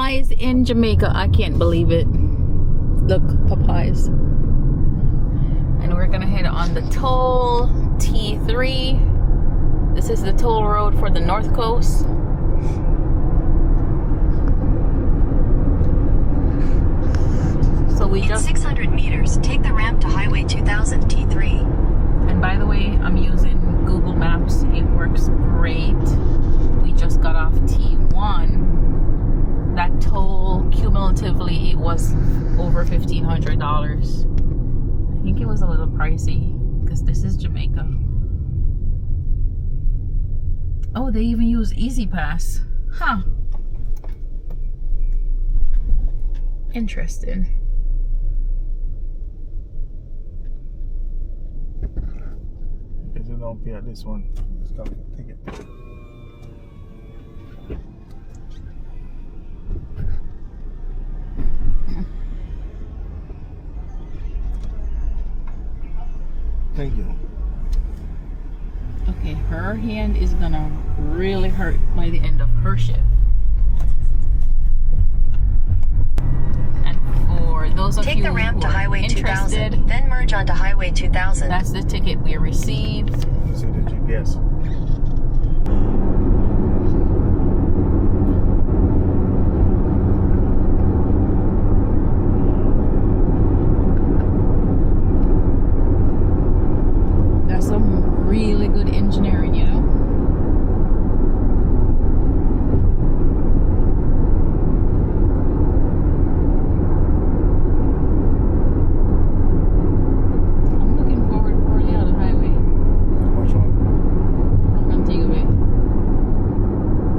Popeyes in Jamaica. I can't believe it. Look, Popeyes. And we're gonna head on the toll T3. This is the toll road for the North Coast. So we just 600 meters, take the ramp to Highway 2000 T3. And by the way, I'm using Google Maps. It works great. We just got off T1. That toll, cumulatively, it was over $1,500. I think it was a little pricey because this is Jamaica. Oh, they even use Easy Pass. Huh. Interesting. Because you don't pay at this one. Just got a ticket. Thank you. Okay, her hand is gonna really hurt by the end of her shift. And for those of Take you the ramp who to are Highway interested, 2000, then merge onto Highway 2000. that's the ticket we received. You see the GPS. That's some really good engineering, you know? I'm looking forward for the other highway Which one? from Antigua Bay.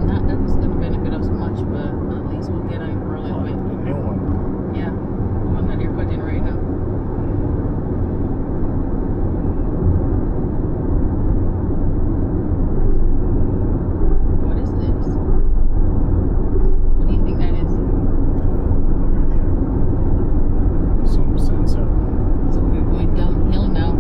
Not that it's gonna benefit us much, but at least we'll get on for a little The bit. new one. Yeah, the one that you're cutting right now. What is this? What do you think that is? Some sensor. So we're going downhill now.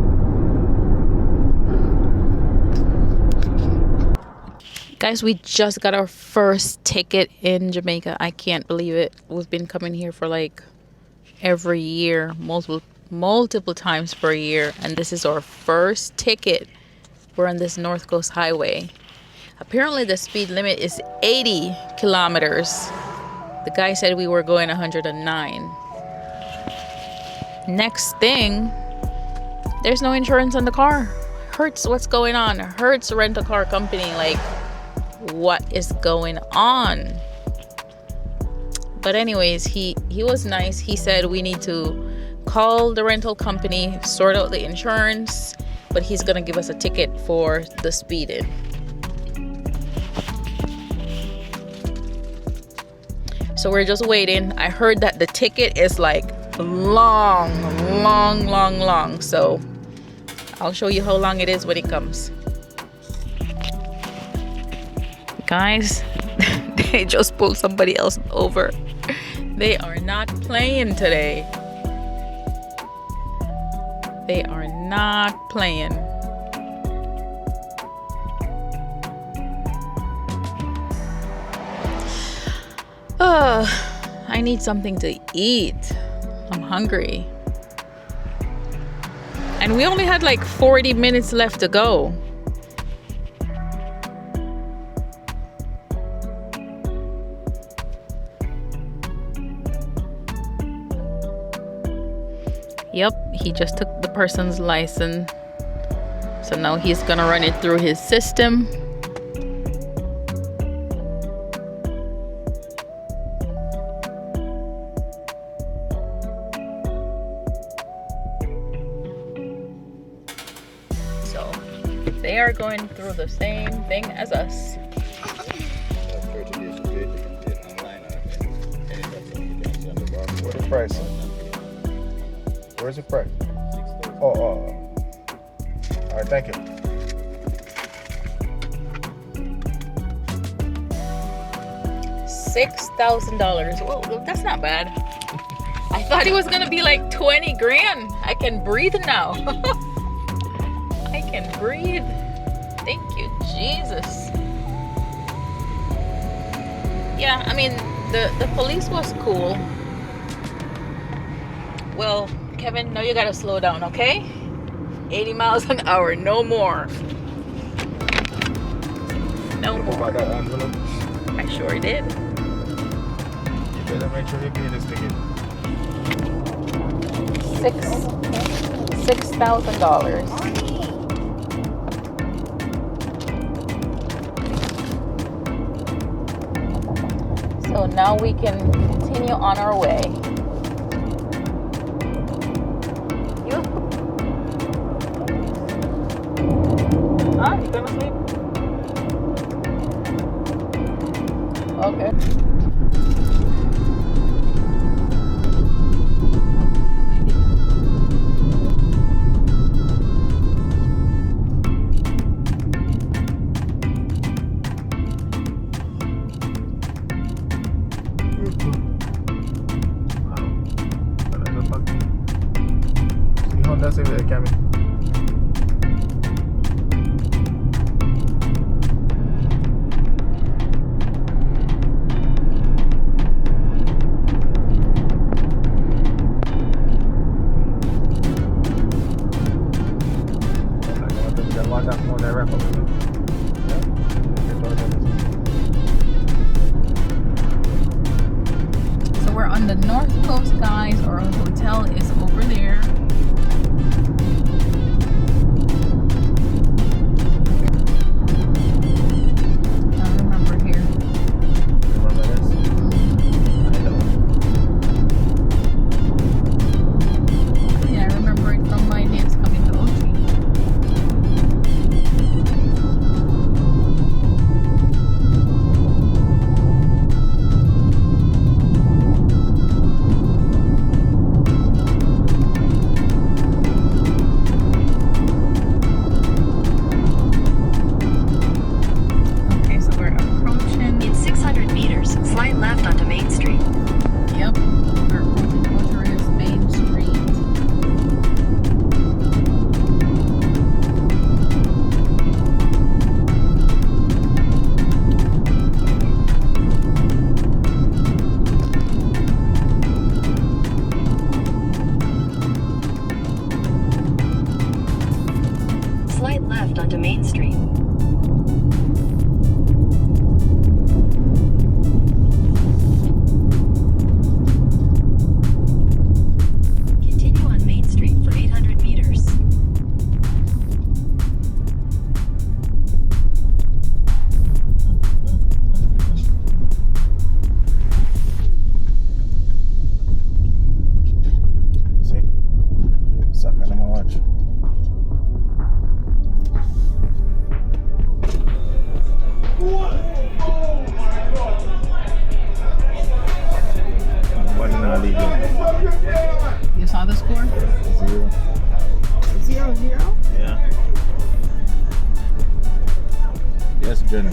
Guys, we just got our first ticket in Jamaica. I can't believe it. We've been coming here for like every year, multiple times per year, and this is our first ticket. We're on this North Coast highway. Apparently the speed limit is 80 kilometers. The guy said we were going 109. Next thing, there's no insurance on the car. Hertz, what's going on? Hertz rental car company, like, what is going on? But anyways, he was nice. He said we need to call the rental company, sort out the insurance, but he's gonna give us a ticket for the speeding. So we're just waiting. I heard that the ticket is like long. So I'll show you how long it is when it comes. Guys, they just pulled somebody else over. They are not playing today. They are not playing. I need something to eat. I'm hungry. And we only had like 40 minutes left to go. Yep, he just took the person's license. So now he's gonna run it through his system. So they are going through the same thing as us. What's the price? Where's the price? All right, thank you. $6,000. Well, that's not bad. I thought it was gonna be like 20 grand. I can breathe now. I can breathe. Thank you, Jesus. Yeah, I mean, The police was cool. Well, Kevin, now you gotta slow down, okay? 80 miles an hour, no more. No more. That envelope. I sure did. You better make sure you pay this ticket. $6,000. So now we can continue on our way. You? Huh? You gonna sleep? Okay. Honda Civic coming. So we're on the North Coast, guys. Our hotel is over there. onto Main Street. Continue on Main Street for 800 meters. See? Sucker na watch. You saw the score? 0. 0-0? Yeah. Yes, Jenny.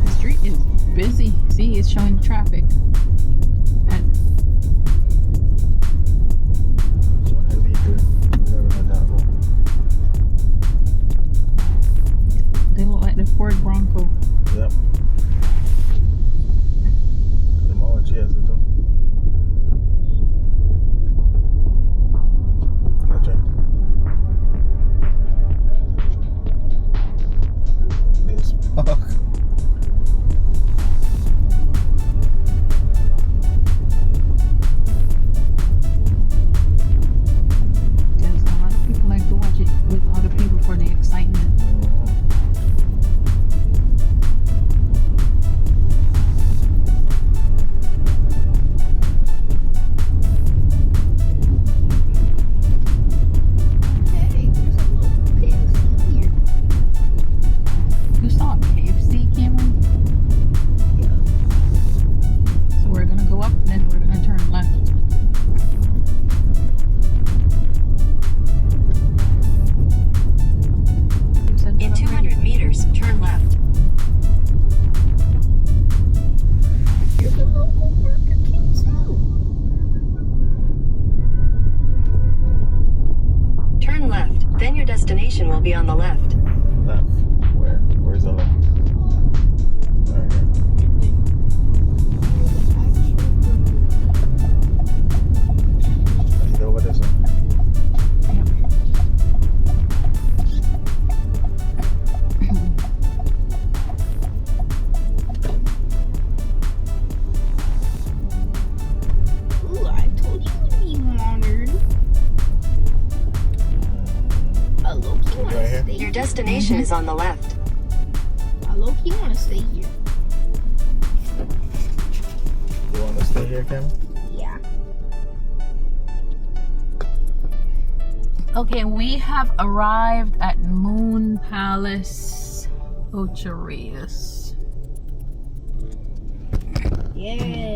The street is busy. See, it's showing traffic. And So heavy here. Never had that one. they look like the Ford Bronco. Yep. The more cheers it. Gotcha. This fuck. destination is on the left. I low-key want to stay here. You want to stay here, Cam? Yeah. Okay, we have arrived at Moon Palace, Ocho Ríos. Yeah.